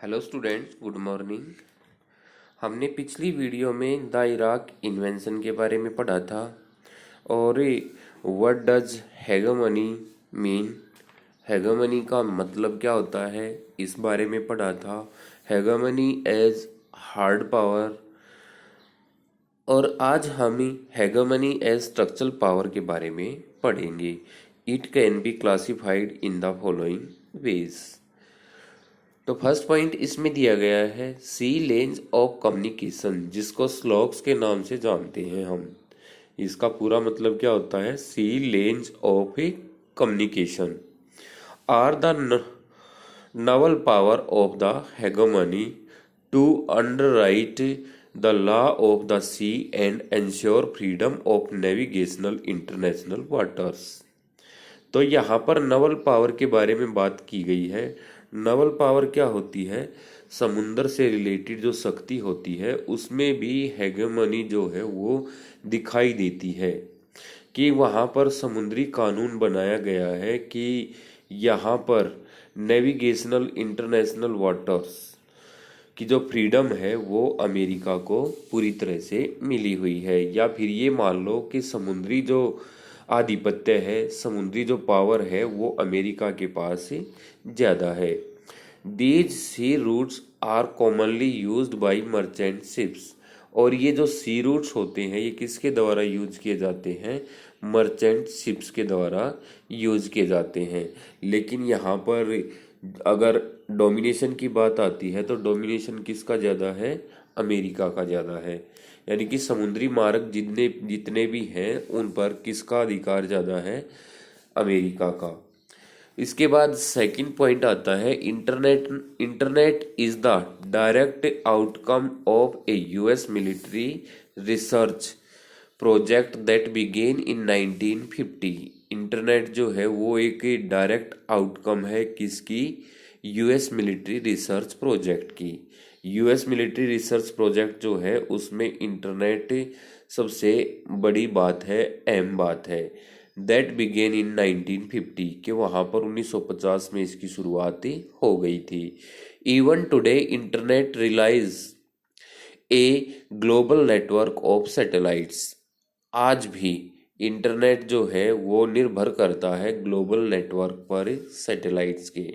Hello students, good morning. हमने पिछली video में द इराक इन्वेंशन के बारे में पढ़ा था और व्हाट डज हेगेमनी मीन, हेगेमनी का मतलब क्या होता है इस बारे में पढ़ा था। हेगेमनी एज हार्ड पावर। और आज हम हेगेमनी एज स्ट्रक्चरल पावर के बारे में पढ़ेंगे। It can be classified in the following veg. तो फर्स्ट पॉइंट इसमें दिया गया है सी लेंस ऑफ कम्युनिकेशन, जिसको स्लॉग्स के नाम से जानते हैं हम। इसका पूरा मतलब क्या होता है? Sea lanes of a communication are the naval power of the hegemony to underwrite the law of the sea and ensure freedom of navigational international waters. तो यहाँ पर नवल पावर के बारे में बात की गई है। नवल पावर क्या होती है? समुंदर से रिलेटेड जो शक्ति होती है उसमें भी हेगेमनी जो है वो दिखाई देती है कि वहाँ पर समुद्री कानून बनाया गया है कि यहाँ पर नेविगेशनल इंटरनेशनल वाटर्स की जो फ्रीडम है वो अमेरिका को पूरी तरह से मिली हुई है। या फिर ये मान लो कि समुद्री जो आधिपत्य है, समुद्री जो पावर है वो अमेरिका के पास ज़्यादा है। These sea routes are commonly used by merchant ships. और ये जो सी रूट्स होते हैं ये किसके द्वारा यूज किए जाते हैं? मर्चेंट शिप्स के द्वारा यूज किए जाते हैं। लेकिन यहाँ पर अगर डोमिनेशन की बात आती है तो डोमिनेशन किसका ज़्यादा है? अमेरिका का ज़्यादा है। यानी कि समुद्री मार्ग जितने भी हैं उन पर किसका अधिकार ज़्यादा है? अमेरिका का। इसके बाद सेकंड पॉइंट आता है internet is the direct outcome of a US military research project that began in 1950। Internet जो है वो एक डायरेक्ट आउटकम है किसकी? यूएस मिलिट्री रिसर्च प्रोजेक्ट की। यूएस मिलिट्री रिसर्च प्रोजेक्ट जो है उसमें इंटरनेट सबसे बड़ी बात है, अहम बात है। दैट बिगेन इन 1950 के वहाँ पर 1950 में इसकी शुरुआत हो गई थी। Even today internet relies a global network of satellites. आज भी इंटरनेट जो है वो निर्भर करता है ग्लोबल नेटवर्क पर, सैटेलाइट्स के।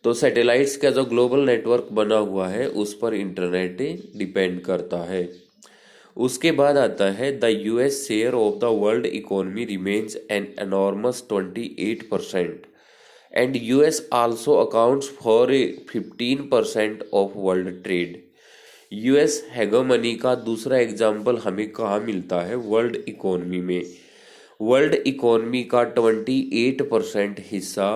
तो सैटेलाइट्स का जो ग्लोबल नेटवर्क बना हुआ है उस पर इंटरनेट डिपेंड करता है। उसके बाद आता है the US share of the world economy remains an enormous 28% and US also accounts for 15% of world trade. US hegemony का दूसरा एग्जाम्पल हमें कहाँ मिलता है? वर्ल्ड इकोनॉमी में। वर्ल्ड इकोनॉमी का 28% हिस्सा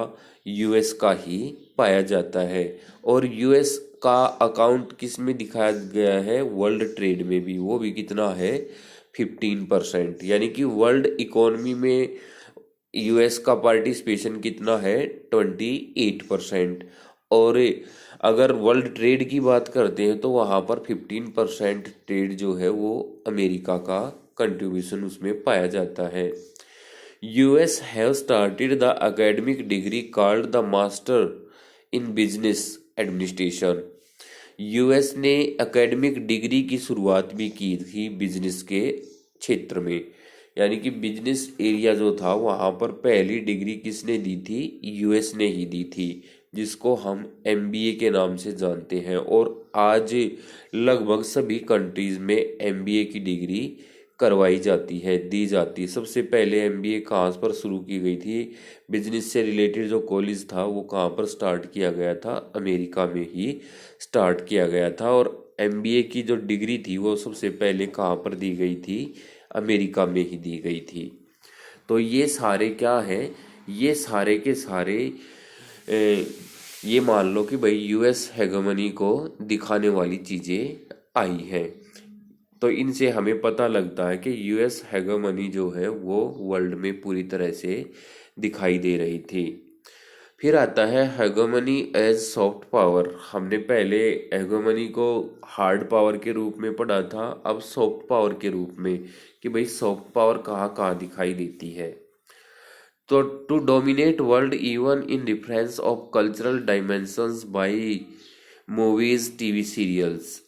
यूएस का ही पाया जाता है। और यूएस का अकाउंट किस में दिखाया गया है? वर्ल्ड ट्रेड में भी। वो भी कितना है? 15%। यानी कि वर्ल्ड इकोनॉमी में यूएस का पार्टिसिपेशन कितना है? 28%। और अगर वर्ल्ड ट्रेड की बात करते हैं तो वहाँ पर 15% ट्रेड जो है वो अमेरिका का कंट्रीब्यूशन उसमें पाया जाता है। US have started the academic degree called the Master in Business Administration। US ने एकेडमिक डिग्री की शुरुआत भी की थी बिजनेस के क्षेत्र में। यानी कि बिजनेस एरिया जो था वहाँ पर पहली डिग्री किसने दी थी? US ने ही दी थी, जिसको हम MBA के नाम से जानते हैं। और आज लगभग सभी कंट्रीज में MBA की डिग्री करवाई जाती है, दी जाती है। सबसे पहले MBA कहाँ पर शुरू की गई थी? बिजनेस से रिलेटेड जो कॉलेज था वो कहाँ पर स्टार्ट किया गया था? अमेरिका में ही स्टार्ट किया गया था। और MBA की जो डिग्री थी वो सबसे पहले कहाँ पर दी गई थी? अमेरिका में ही दी गई थी। तो ये सारे क्या है? ये सारे के सारे ये मान लो कि भाई यूएस हेगेमनी को दिखाने वाली चीज़ें आई हैं। तो इनसे हमें पता लगता है कि यूएस हेगेमनी जो है वो वर्ल्ड में पूरी तरह से दिखाई दे रही थी। फिर आता है हेगेमनी एज सॉफ्ट पावर। हमने पहले हेगेमनी को हार्ड पावर के रूप में पढ़ा था, अब सॉफ्ट पावर के रूप में कि भाई सॉफ्ट पावर कहाँ कहाँ दिखाई देती है। तो to dominate world even in difference of cultural dimensions by movies TV serials.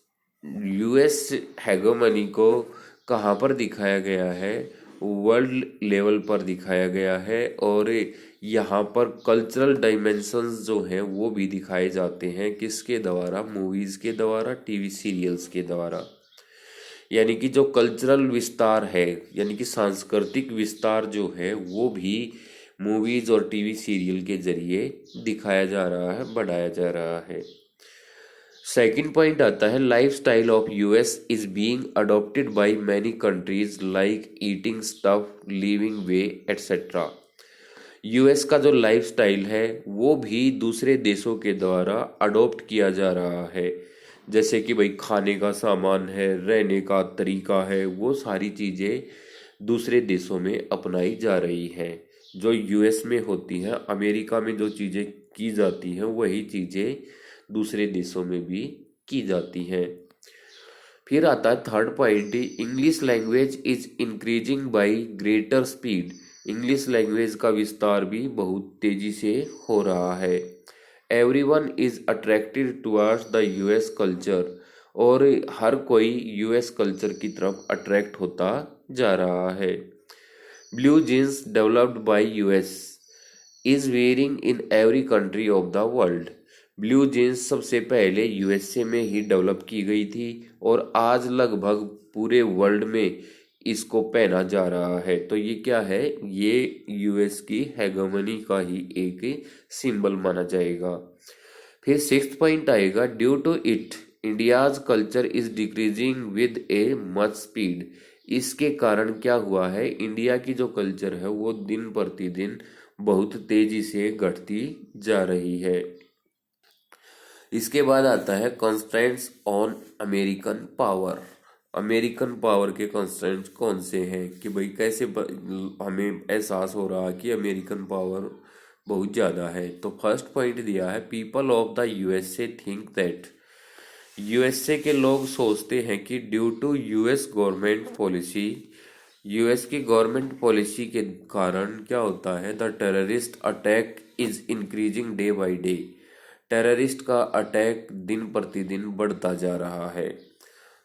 US hegemony को कहाँ पर दिखाया गया है? वर्ल्ड लेवल पर दिखाया गया है, और यहाँ पर कल्चरल डायमेंशंस जो हैं वो भी दिखाए जाते हैं। किसके द्वारा? मूवीज के द्वारा, टीवी सीरियल्स के द्वारा। यानी कि जो कल्चरल विस्तार है, यानी कि सांस्कृतिक विस्तार जो है वो भी मूवीज और टीवी सीरियल के जरिए दिखाया जा रहा है, बढ़ाया जा रहा है। सेकंड पॉइंट आता है, lifestyle of US is being adopted by many countries like eating stuff, living way etcetera. US का जो लाइफस्टाइल है वो भी दूसरे देशों के द्वारा अडॉप्ट किया जा रहा है। जैसे कि भाई खाने का सामान है, रहने का तरीका है, वो सारी चीज़ें दूसरे देशों में अपनाई जा रही हैं। जो यूएस में होती हैं, अमेरिका में जो चीज़ें की जाती हैं वही चीज़ें दूसरे देशों में भी की जाती हैं। फिर आता है third point, English language is increasing by greater speed. English language का विस्तार भी बहुत तेजी से हो रहा है। Everyone is attracted towards the US culture, और हर कोई यूएस कल्चर की तरफ अट्रैक्ट होता जा रहा है। Blue jeans developed by US is wearing in every country of the world. Blue jeans सबसे पहले यूएसए में ही डेवलप की गई थी, और आज लगभग पूरे वर्ल्ड में इसको पहना जा रहा है। तो ये क्या है? ये यूएस की हेगेमनी का ही एक सिंबल माना जाएगा। फिर सिक्स्थ पॉइंट आएगा, due to it India's culture is decreasing with a much speed. इसके कारण क्या हुआ है? इंडिया की जो कल्चर है वो दिन प्रतिदिन बहुत तेजी से घटती जा रही है। इसके बाद आता है constraints on American power. American power के कंस्ट्रेंट्स कौन से हैं कि भाई कैसे हमें एहसास हो रहा कि अमेरिकन पावर बहुत ज़्यादा है। तो फर्स्ट पॉइंट दिया है, people of the USA think that. USA के लोग सोचते हैं कि due to US government policy, US की गवर्नमेंट पॉलिसी के कारण क्या होता है, the terrorist attack is increasing day by day. Terrorist का अटैक दिन प्रतिदिन बढ़ता जा रहा है।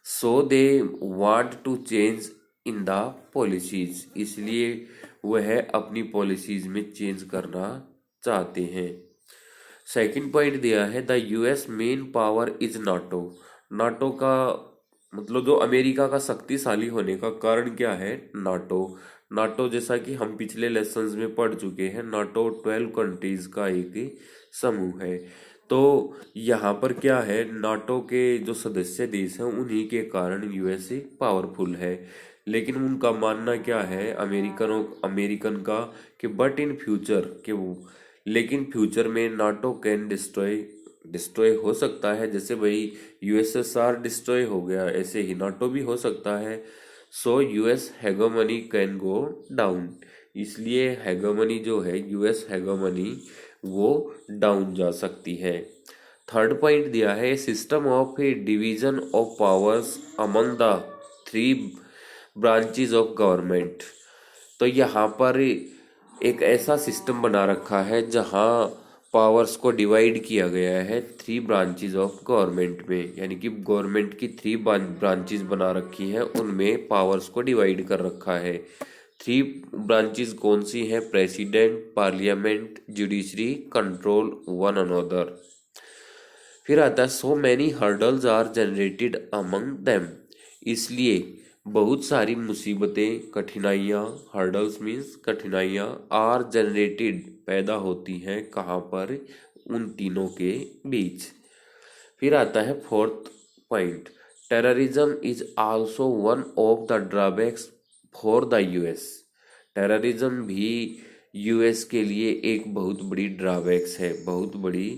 So they want to change in the policies, इसलिए वह अपनी पॉलिसीज में चेंज करना चाहते हैं। सेकंड पॉइंट दिया है, the US main power is NATO. NATO का मतलब जो अमेरिका का शक्तिशाली होने का कारण क्या है? नाटो। नाटो जैसा कि हम पिछले लेसन्स में पढ़ चुके हैं, नाटो 12 कंट्रीज का एक समूह है। तो यहाँ पर क्या है, नाटो के जो सदस्य देश हैं उन्हीं के कारण यूएसए पावरफुल है। लेकिन उनका मानना क्या है अमेरिकन का कि बट इन फ्यूचर कि लेकिन फ्यूचर में नाटो कैन डिस्ट्रॉय हो सकता है। जैसे भाई यूएसएसआर डिस्ट्रॉय हो गया, ऐसे ही नाटो भी हो सकता है। So US hegemony can go down, इसलिए हेगेमनी जो है यूएस हेगेमनी वो डाउन जा सकती है। थर्ड पॉइंट दिया है, system of A division of powers among the 3 branches of government. तो यहाँ पर एक ऐसा सिस्टम बना रखा है जहाँ पावर्स को डिवाइड किया गया है 3 ब्रांचेस ऑफ गवर्नमेंट में। यानी कि गवर्नमेंट की 3 ब्रांचेस बना रखी हैं, उनमें पावर्स को डिवाइड कर रखा है। 3 ब्रांचेस कौन सी हैं? President, parliament, judiciary, control one another. फिर आता है, so many hurdles are generated among them. इसलिए बहुत सारी मुसीबतें, कठिनाइयाँ, हर्डल्स मीन्स कठिनाइयाँ, आर जनरेटेड पैदा होती हैं कहाँ पर? उन तीनों के बीच। फिर आता है fourth point, terrorism is also one of the drawbacks for the US. Terrorism भी यूएस के लिए एक बहुत बड़ी ड्रॉबैक्स है, बहुत बड़ी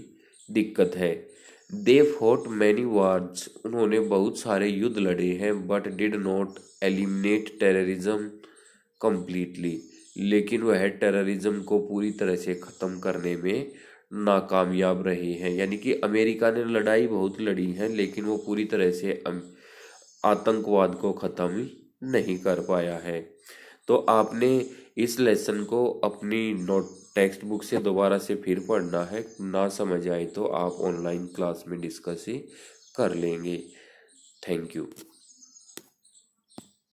दिक्कत है। दे फॉट मैनी वार्स, उन्होंने बहुत सारे युद्ध लड़े हैं, but did not eliminate terrorism completely, लेकिन वह टेररिज्म को पूरी तरह से ख़त्म करने में नाकामयाब रहे हैं। यानी कि अमेरिका ने लड़ाई बहुत लड़ी है, लेकिन वो पूरी तरह से आतंकवाद को ख़त्म नहीं कर पाया है। तो आपने इस लेसन को अपनी नोट टेक्स्ट बुक से दोबारा से फिर पढ़ना है। ना समझ आए तो आप ऑनलाइन क्लास में डिस्कस ही कर लेंगे। Thank you.